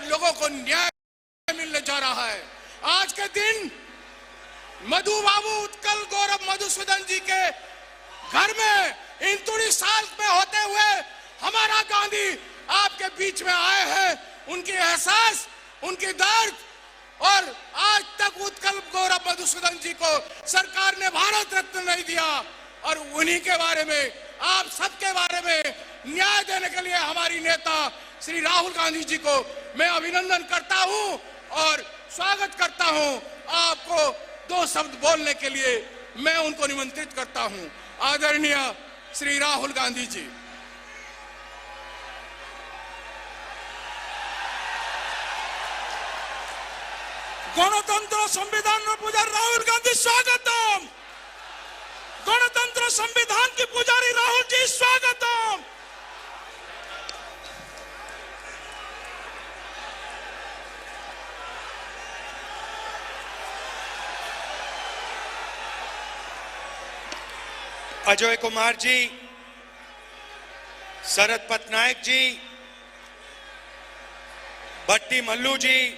लोगों को न्याय मिलने जा रहा है। आज के दिन मधु बाबू उत्कल गौरव मधुसूदन जी के घर में इंतुड़ी साल में होते हुए हमारा गांधी आपके बीच में आए हैं। उनकी एहसास, उनकी दर्द, और आज तक उत्कल गौरव मधुसूदन जी को सरकार ने भारत रत्न नहीं दिया, और उन्हीं के बारे में, आप सबके बारे में न्याय देने के लिए हमारी नेता श्री राहुल गांधी जी को मैं अभिनंदन करता हूं और स्वागत करता हूं। आपको दो शब्द बोलने के लिए मैं उनको निमंत्रित करता हूं। आदरणीय श्री राहुल गांधी जी। गणतंत्र संविधान पूजारी राहुल गांधी स्वागतम। गणतंत्र संविधान की पुजारी राहुल जी स्वागतम। अजय कुमार जी, शरद पटनायक जी, भट्टी मल्लू जी,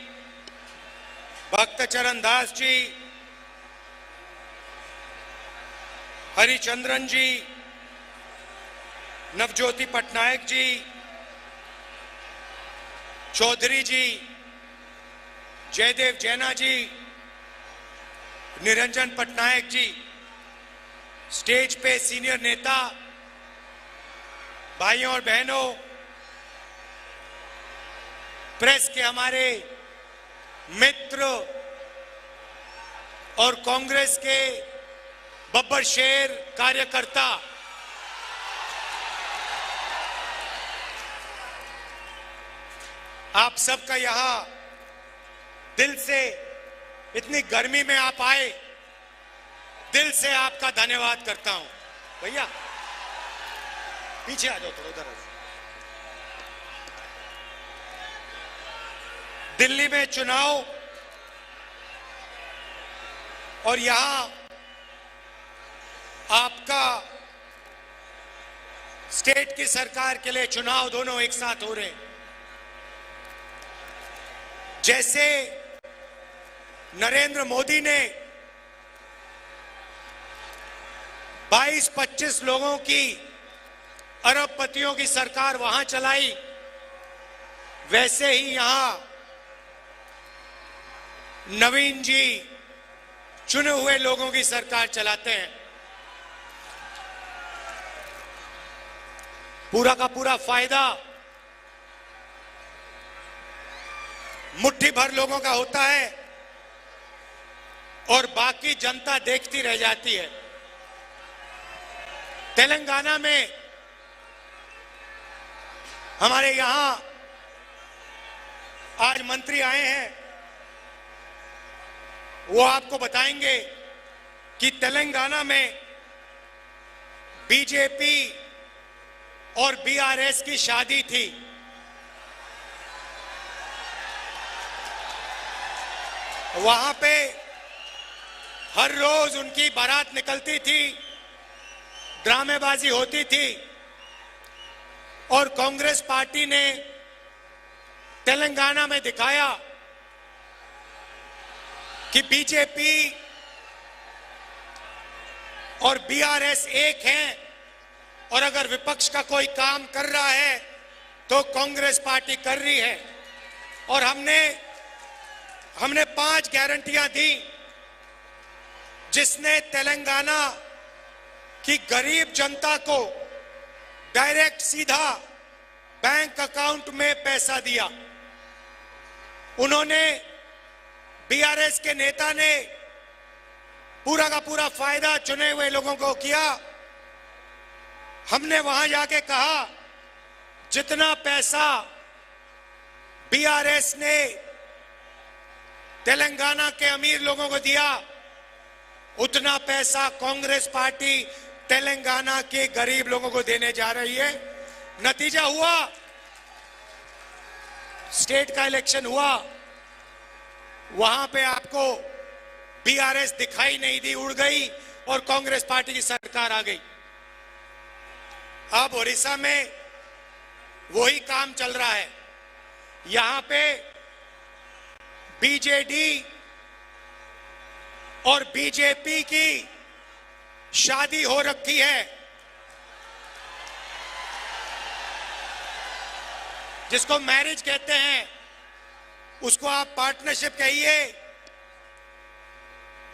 भक्त चरण दास जी, हरिचंद्रन जी, नवज्योति पटनायक जी, चौधरी जी, जयदेव जैना जी, निरंजन पटनायक जी, स्टेज पे सीनियर नेता, भाइयों और बहनों, प्रेस के हमारे मित्र और कांग्रेस के बब्बर शेर कार्यकर्ता, आप सबका यहां दिल से, इतनी गर्मी में आप आए, दिल से आपका धन्यवाद करता हूं। भैया पीछे आ जाओ, थोड़ा उधर। दिल्ली में चुनाव और यहां आपका स्टेट की सरकार के लिए चुनाव, दोनों एक साथ हो रहे। जैसे नरेंद्र मोदी ने 22-25 लोगों की, अरबपतियों की सरकार वहां चलाई, वैसे ही यहां नवीन जी चुने हुए लोगों की सरकार चलाते हैं। पूरा का पूरा फायदा मुट्ठी भर लोगों का होता है और बाकी जनता देखती रह जाती है। तेलंगाना में हमारे यहां आज मंत्री आए हैं, वो आपको बताएंगे कि तेलंगाना में बीजेपी और बीआरएस की शादी थी। वहां पे हर रोज उनकी बारात निकलती थी, ड्रामेबाजी होती थी, और कांग्रेस पार्टी ने तेलंगाना में दिखाया कि बीजेपी और बीआरएस एक हैं, और अगर विपक्ष का कोई काम कर रहा है तो कांग्रेस पार्टी कर रही है। और हमने 5 गारंटियां दी, जिसने तेलंगाना की गरीब जनता को डायरेक्ट सीधा बैंक अकाउंट में पैसा दिया। उन्होंने, बीआरएस के नेता ने पूरा का पूरा फायदा चुने हुए लोगों को किया। हमने वहां जाके कहा, जितना पैसा बीआरएस ने तेलंगाना के अमीर लोगों को दिया, उतना पैसा कांग्रेस पार्टी तेलंगाना के गरीब लोगों को देने जा रही है। नतीजा हुआ, स्टेट का इलेक्शन हुआ, वहां पे आपको बीआरएस दिखाई नहीं दी, उड़ गई, और कांग्रेस पार्टी की सरकार आ गई। अब ओडिशा में वही काम चल रहा है। यहां पे बीजेडी और बीजेपी की शादी हो रखी है, जिसको मैरिज कहते हैं, उसको आप पार्टनरशिप कहिए,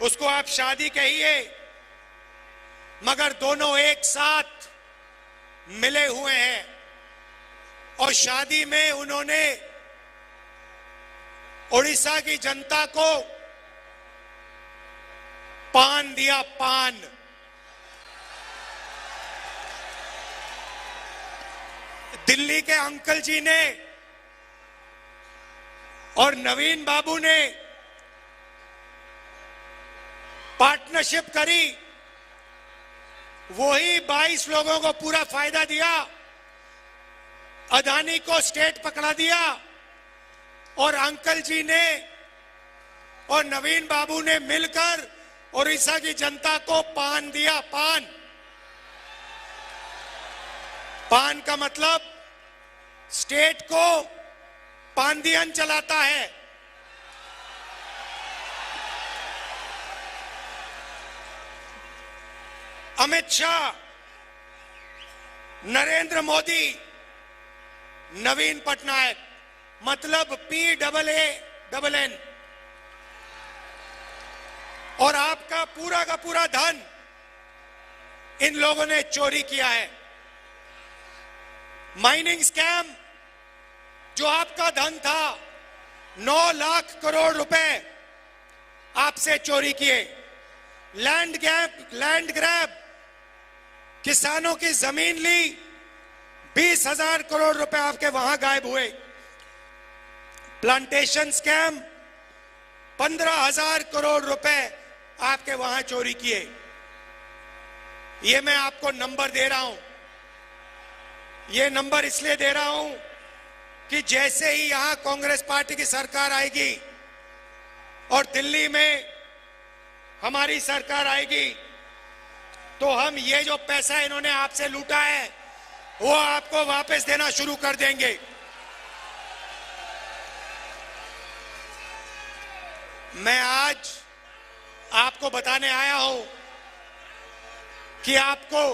उसको आप शादी कहिए, मगर दोनों एक साथ मिले हुए हैं। और शादी में उन्होंने उड़ीसा की जनता को पान दिया, पान। दिल्ली के अंकल जी ने और नवीन बाबू ने पार्टनरशिप करी, वही 22 लोगों को पूरा फायदा दिया, अदानी को स्टेट पकड़ा दिया, और अंकल जी ने और नवीन बाबू ने मिलकर उड़ीसा की जनता को पान दिया, पान। पान का मतलब स्टेट को पांदियन चलाता है। अमित शाह, नरेंद्र मोदी, नवीन पटनायक, मतलब PAAN, और आपका पूरा का पूरा धन इन लोगों ने चोरी किया है। माइनिंग स्कैम, जो आपका धन था, 9 लाख करोड़ रुपए आपसे चोरी किए। लैंड ग्रैब, किसानों की जमीन ली, 20,000 करोड़ रुपए आपके वहां गायब हुए। प्लांटेशन स्कैम, 15,000 करोड़ रुपए आपके वहां चोरी किए। ये मैं आपको नंबर दे रहा हूं, ये नंबर इसलिए दे रहा हूं कि जैसे ही यहां कांग्रेस पार्टी की सरकार आएगी और दिल्ली में हमारी सरकार आएगी, तो हम ये जो पैसा इन्होंने आपसे लूटा है वो आपको वापस देना शुरू कर देंगे। मैं आज आपको बताने आया हूं कि आपको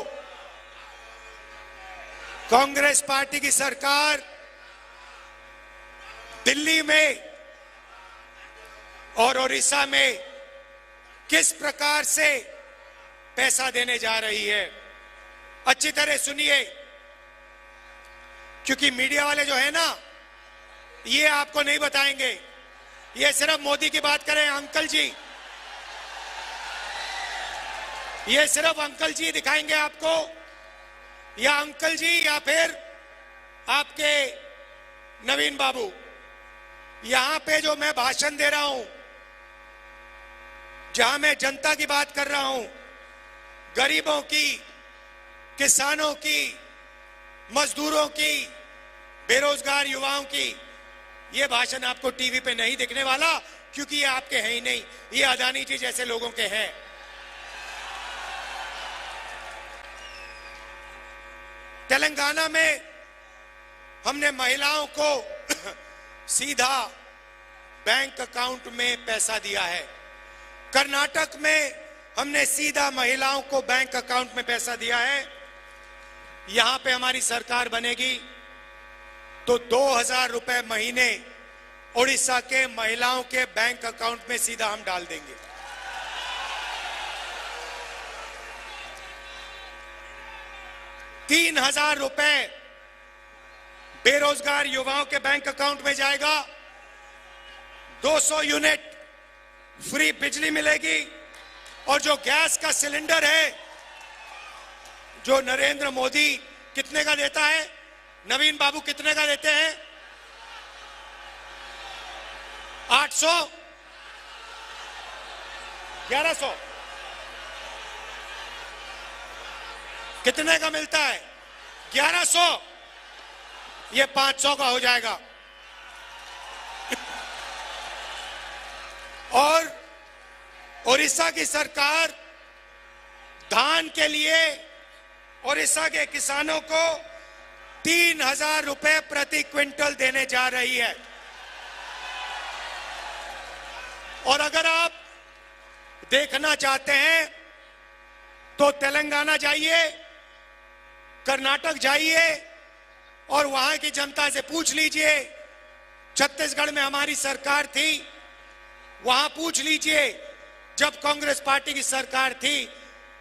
कांग्रेस पार्टी की सरकार दिल्ली में और उड़ीसा में किस प्रकार से पैसा देने जा रही है। अच्छी तरह सुनिए, क्योंकि मीडिया वाले जो है ना, ये आपको नहीं बताएंगे, ये सिर्फ मोदी की बात करें। अंकल जी, ये सिर्फ अंकल जी दिखाएंगे आपको, या अंकल जी या फिर आपके नवीन बाबू। यहां पे जो मैं भाषण दे रहा हूं, जहां मैं जनता की बात कर रहा हूं, गरीबों की, किसानों की, मजदूरों की, बेरोजगार युवाओं की, ये भाषण आपको टीवी पे नहीं दिखने वाला, क्योंकि ये आपके हैं ही नहीं, ये अदानी जी जैसे लोगों के हैं। तेलंगाना में हमने महिलाओं को सीधा बैंक अकाउंट में पैसा दिया है। कर्नाटक में हमने सीधा महिलाओं को बैंक अकाउंट में पैसा दिया है। यहां पे हमारी सरकार बनेगी तो 2,000 रुपए महीने उड़ीसा के महिलाओं के बैंक अकाउंट में सीधा हम डाल देंगे। ₹3,000 बेरोजगार युवाओं के बैंक अकाउंट में जाएगा। 200 यूनिट फ्री बिजली मिलेगी। और जो गैस का सिलेंडर है, जो नरेंद्र मोदी कितने का देता है, नवीन बाबू कितने का देते हैं? 800, 1100, कितने का मिलता है? 1100। ये 500 का हो जाएगा। और उड़ीसा की सरकार धान के लिए उड़ीसा के किसानों को 3,000 रुपए प्रति क्विंटल देने जा रही है। और अगर आप देखना चाहते हैं तो तेलंगाना जाइए, कर्नाटक जाइए और वहां की जनता से पूछ लीजिए। छत्तीसगढ़ में हमारी सरकार थी, वहां पूछ लीजिए जब कांग्रेस पार्टी की सरकार थी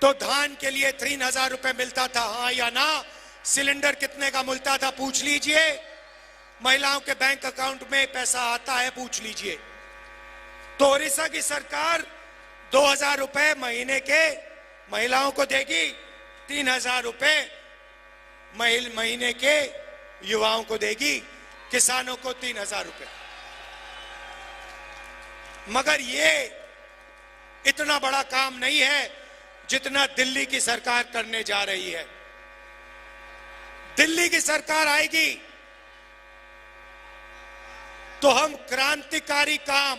तो धान के लिए 3,000 रुपए मिलता था, हाँ या ना? सिलेंडर कितने का मिलता था, पूछ लीजिए। महिलाओं के बैंक अकाउंट में पैसा आता है, पूछ लीजिए। तो ओडिशा की सरकार 2,000 रुपए महीने के महिलाओं को देगी, 3,000 रुपए महीने के युवाओं को देगी, किसानों को 3,000 रुपए। मगर ये इतना बड़ा काम नहीं है जितना दिल्ली की सरकार करने जा रही है। दिल्ली की सरकार आएगी तो हम क्रांतिकारी काम,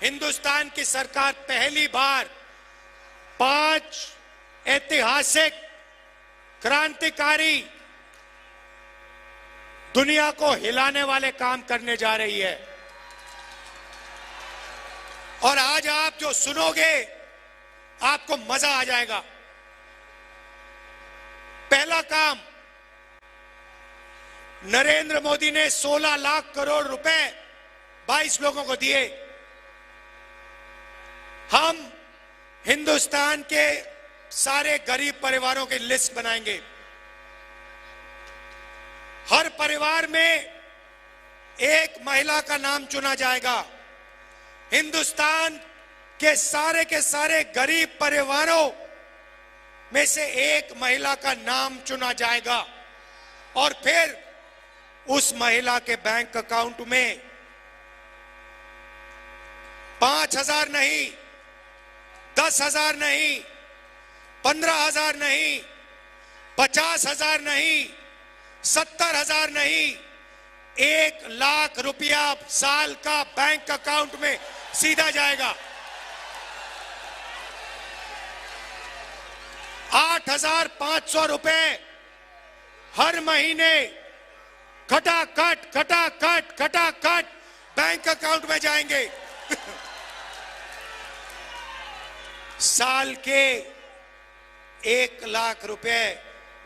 हिंदुस्तान की सरकार पहली बार 5 ऐतिहासिक क्रांतिकारी, दुनिया को हिलाने वाले काम करने जा रही है। और आज आप जो सुनोगे आपको मजा आ जाएगा। पहला काम, नरेंद्र मोदी ने 16 लाख करोड़ रुपए 22 लोगों को दिए। हम हिंदुस्तान के सारे गरीब परिवारों की लिस्ट बनाएंगे। हर परिवार में एक महिला का नाम चुना जाएगा। हिंदुस्तान के सारे गरीब परिवारों में से एक महिला का नाम चुना जाएगा और फिर उस महिला के बैंक अकाउंट में 5,000 नहीं, 10,000 नहीं, 15,000 नहीं, 50,000 नहीं, 70,000 नहीं, 1 लाख रुपया साल का बैंक अकाउंट में सीधा जाएगा। 8,500 रुपए हर महीने खटाखट बैंक अकाउंट में जाएंगे। साल के 1 लाख रुपए,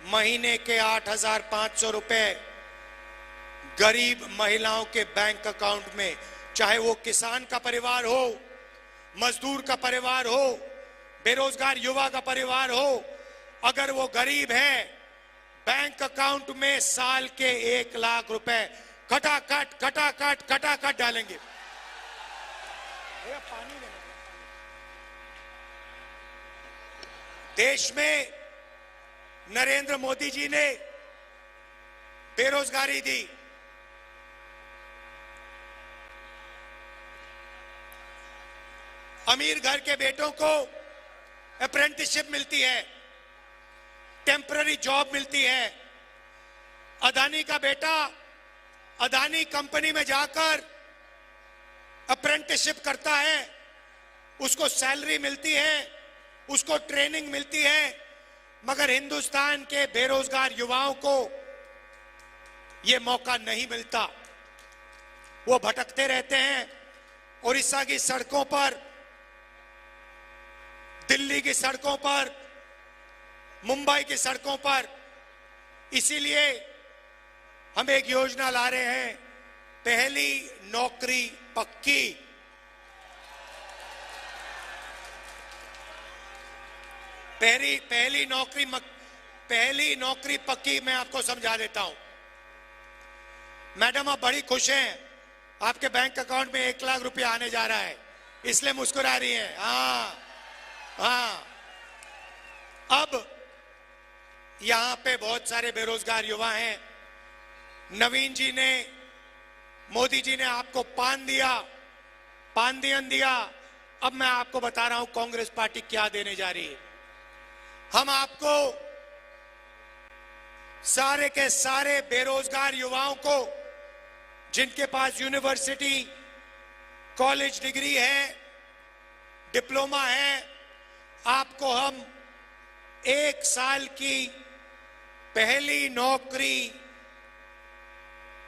महीने के 8,500 रुपए गरीब महिलाओं के बैंक अकाउंट में, चाहे वो किसान का परिवार हो, मजदूर का परिवार हो, बेरोजगार युवा का परिवार हो, अगर वो गरीब है, बैंक अकाउंट में साल के 1 लाख रुपए खटाखट डालेंगे। देश में नरेंद्र मोदी जी ने बेरोजगारी दी, अमीर घर के बेटों को अप्रेंटिसशिप मिलती है, टेम्पररी जॉब मिलती है। अदानी का बेटा अदानी कंपनी में जाकर अप्रेंटिसशिप करता है, उसको सैलरी मिलती है, उसको ट्रेनिंग मिलती है। मगर हिंदुस्तान के बेरोजगार युवाओं को यह मौका नहीं मिलता, वो भटकते रहते हैं उड़ीसा की सड़कों पर, दिल्ली की सड़कों पर, मुंबई की सड़कों पर। इसीलिए हम एक योजना ला रहे हैं, पहली नौकरी पक्की। पहली नौकरी पक्की मैं आपको समझा देता हूं। मैडम आप बड़ी खुश हैं, आपके बैंक अकाउंट में 1 लाख रुपया आने जा रहा है, इसलिए मुस्कुरा रही हैं। हाँ, अब यहां पे बहुत सारे बेरोजगार युवा हैं। नवीन जी ने, मोदी जी ने आपको पानदियन दिया। अब मैं आपको बता रहा हूं कांग्रेस पार्टी क्या देने जा रही है। हम आपको सारे के सारे बेरोजगार युवाओं को, जिनके पास यूनिवर्सिटी कॉलेज डिग्री है, डिप्लोमा है, आपको हम 1 साल की पहली नौकरी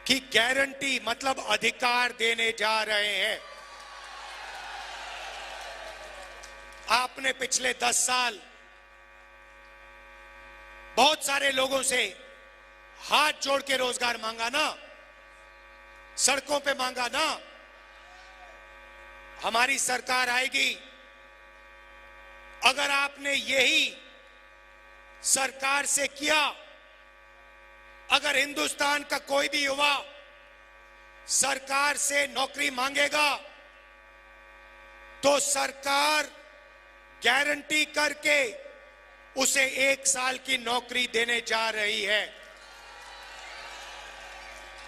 की गारंटी मतलब अधिकार देने जा रहे हैं। आपने पिछले 10 साल बहुत सारे लोगों से हाथ जोड़ के रोजगार मांगा ना, सड़कों पे मांगा ना। हमारी सरकार आएगी, अगर आपने यही सरकार से किया, अगर हिंदुस्तान का कोई भी युवा सरकार से नौकरी मांगेगा तो सरकार गारंटी करके उसे 1 साल की नौकरी देने जा रही है।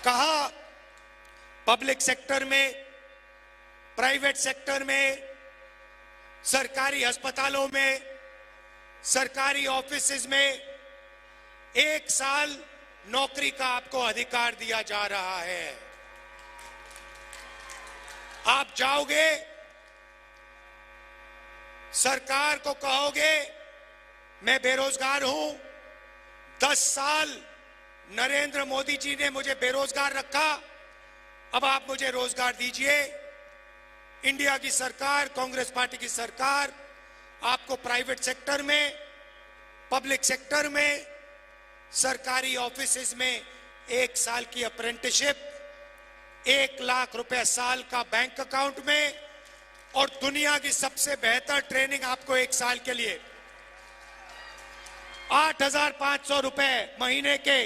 कहा पब्लिक सेक्टर में, प्राइवेट सेक्टर में, सरकारी अस्पतालों में, सरकारी ऑफिसेज में 1 साल नौकरी का आपको अधिकार दिया जा रहा है। आप जाओगे, सरकार को कहोगे मैं बेरोजगार हूं, 10 साल नरेंद्र मोदी जी ने मुझे बेरोजगार रखा, अब आप मुझे रोजगार दीजिए। इंडिया की सरकार, कांग्रेस पार्टी की सरकार आपको प्राइवेट सेक्टर में, पब्लिक सेक्टर में, सरकारी ऑफिसेज में 1 साल की अप्रेंटिसशिप, 1 लाख रुपए साल का बैंक अकाउंट में, और दुनिया की सबसे बेहतर ट्रेनिंग आपको 1 साल के लिए 8,500 रुपए महीने के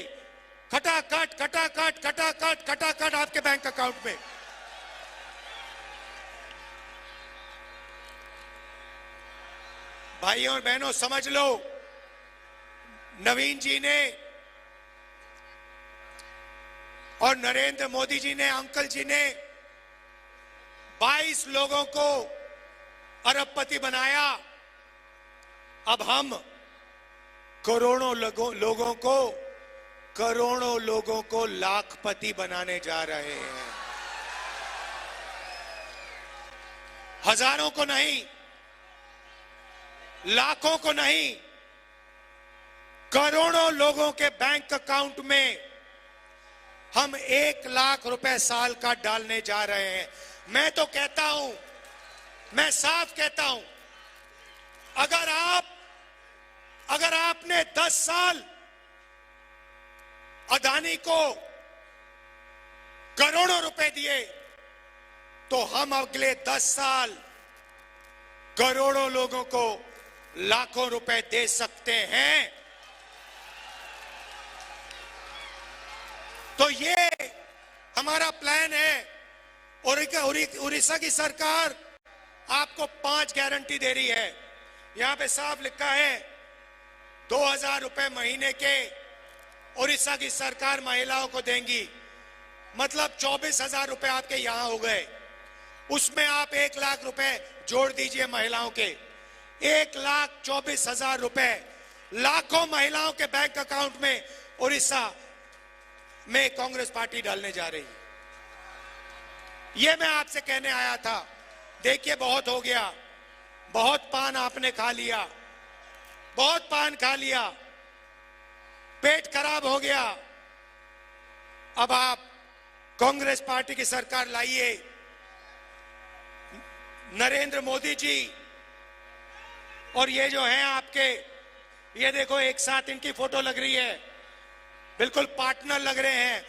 खटाखट खटाखट खटाखट खटाखट आपके बैंक अकाउंट में। भाइयों और बहनों, समझ लो, नवीन जी ने और नरेंद्र मोदी जी ने, अंकल जी ने 22 लोगों को अरबपति बनाया। अब हम करोड़ों लोगों को लाखपति बनाने जा रहे हैं। हजारों को नहीं, लाखों को नहीं, करोड़ों लोगों के बैंक अकाउंट में हम 1 लाख रुपए साल का डालने जा रहे हैं। मैं तो कहता हूं, मैं साफ कहता हूं, अगर आपने 10 साल अदानी को करोड़ों रुपए दिए तो हम अगले 10 साल करोड़ों लोगों को लाखों रुपए दे सकते हैं। तो ये हमारा प्लान है। उड़ीसा की सरकार आपको 5 गारंटी दे रही है। यहां पे साफ लिखा है 2,000 रुपए महीने के उड़ीसा की सरकार महिलाओं को देंगी, मतलब 24,000 रुपए आपके यहां हो गए। उसमें आप 1 लाख रुपए जोड़ दीजिए महिलाओं के, 1,24,000 रुपए लाखों महिलाओं के बैंक अकाउंट में उड़ीसा में कांग्रेस पार्टी डालने जा रही है। ये मैं आपसे कहने आया था। देखिए, बहुत हो गया, बहुत पान आपने खा लिया, बहुत पान खा लिया, पेट खराब हो गया। अब आप कांग्रेस पार्टी की सरकार लाइए। नरेंद्र मोदी जी और ये जो है आपके, ये देखो एक साथ इनकी फोटो लग रही है, बिल्कुल पार्टनर लग रहे हैं।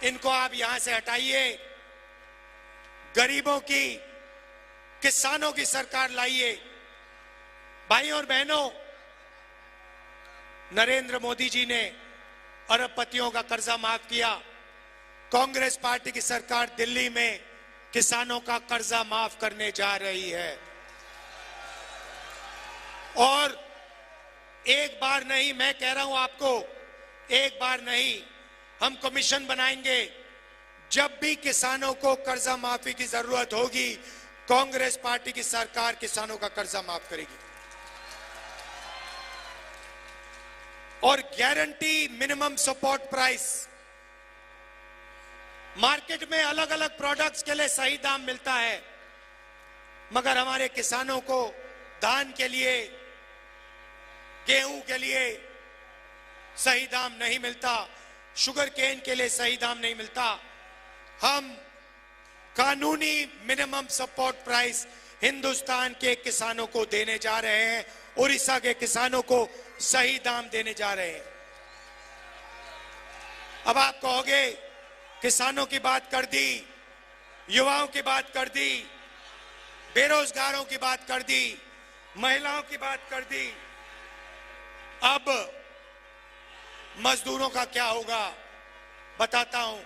इनको आप यहां से हटाइए, गरीबों की, किसानों की सरकार लाइए। भाइयों और बहनों, नरेंद्र मोदी जी ने अरबपतियों का कर्जा माफ किया। कांग्रेस पार्टी की सरकार दिल्ली में किसानों का कर्जा माफ करने जा रही है। और एक बार नहीं, मैं कह रहा हूं आपको, एक बार नहीं, हम कमीशन बनाएंगे। जब भी किसानों को कर्जा माफी की जरूरत होगी, कांग्रेस पार्टी की सरकार किसानों का कर्जा माफ करेगी। और guarantee minimum support price, market में अलग अलग प्रोडक्ट्स के लिए सही दाम मिलता है, मगर हमारे किसानों को धान के लिए, गेहूं के लिए सही दाम नहीं मिलता, शुगर केन के लिए सही दाम नहीं मिलता। हम कानूनी मिनिमम सपोर्ट प्राइस हिंदुस्तान के किसानों को देने जा रहे हैं। उड़ीसा के किसानों को सही दाम देने जा रहे हैं। अब आप कहोगे किसानों की बात कर दी, युवाओं की बात कर दी, बेरोजगारों की बात कर दी, महिलाओं की बात कर दी, अब मजदूरों का क्या होगा बताता हूं।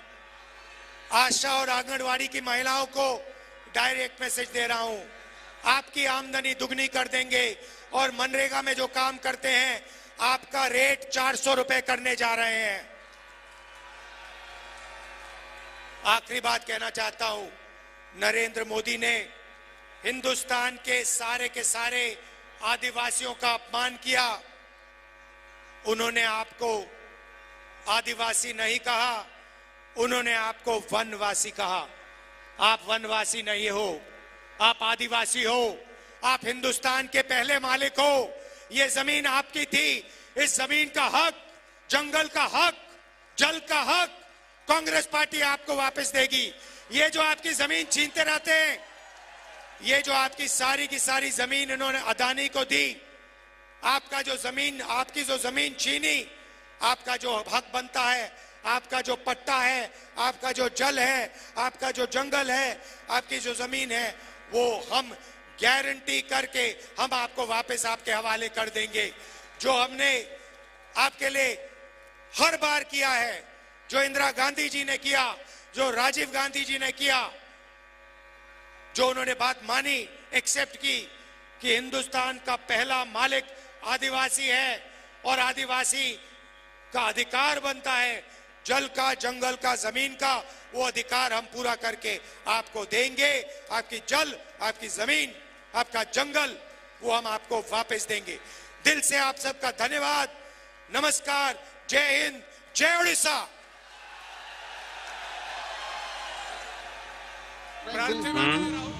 आशा और आंगनवाड़ी की महिलाओं को डायरेक्ट मैसेज दे रहा हूं, आपकी आमदनी दुगनी कर देंगे और मनरेगा में जो काम करते हैं आपका रेट 400 रुपए करने जा रहे हैं। आखिरी बात कहना चाहता हूं, नरेंद्र मोदी ने हिंदुस्तान के सारे आदिवासियों का अपमान किया। उन्होंने आपको आदिवासी नहीं कहा, उन्होंने आपको वनवासी कहा। आप वनवासी नहीं हो, आप आदिवासी हो। आप हिंदुस्तान के पहले मालिक हो। ये जमीन आपकी थी। इस जमीन का हक, जंगल का हक, जल का हक कांग्रेस पार्टी आपको वापस देगी। ये जो आपकी जमीन छीनते रहते हैं, ये जो आपकी सारी की सारी जमीन इन्होंने अदानी को दी, आपका जो जमीन, आपकी जो जमीन छीनी, आपका जो हक बनता है, आपका जो पट्टा है, आपका जो जल है, आपका जो जंगल है, आपकी जो जमीन है, वो हम गारंटी करके हम आपको वापस आपके हवाले कर देंगे। जो हमने आपके लिए हर बार किया है, जो इंदिरा गांधी जी ने किया, जो राजीव गांधी जी ने किया, जो उन्होंने बात मानी, एक्सेप्ट की कि हिंदुस्तान का पहला मालिक आदिवासी है और आदिवासी का अधिकार बनता है जल का, जंगल का, जमीन का, वो अधिकार हम पूरा करके आपको देंगे। आपकी जल, आपकी जमीन, आपका जंगल, वो हम आपको वापस देंगे। दिल से आप सबका धन्यवाद। नमस्कार, जय हिंद, जय उड़ीसा।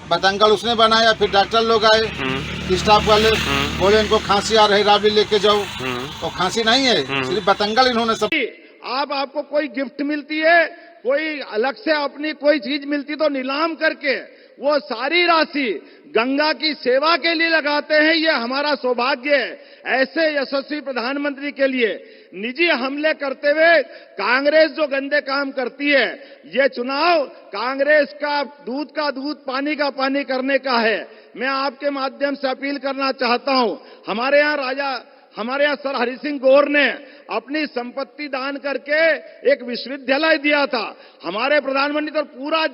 बतंगड़ उसने बनाया, फिर डॉक्टर लोग आए, स्टाफ वाले बोले इनको खांसी आ रही, राबड़ी लेके जाओ। तो खांसी नहीं है, सिर्फ बतंगड़ इन्होंने सब। आपको कोई गिफ्ट मिलती है, कोई अलग से अपनी कोई चीज मिलती तो नीलाम करके वो सारी राशि गंगा की सेवा के लिए लगाते हैं। ये हमारा सौभाग्य है। ऐसे यशस्वी प्रधानमंत्री के लिए निजी हमले करते हुए कांग्रेस जो गंदे काम करती है, ये चुनाव कांग्रेस का दूध पानी का पानी करने का है। मैं आपके माध्यम से अपील करना चाहता हूं, हमारे यहाँ सर हरि सिंह गौर ने अपनी संपत्ति दान करके एक विश्वविद्यालय दिया था। हमारे प्रधानमंत्री तो पूरा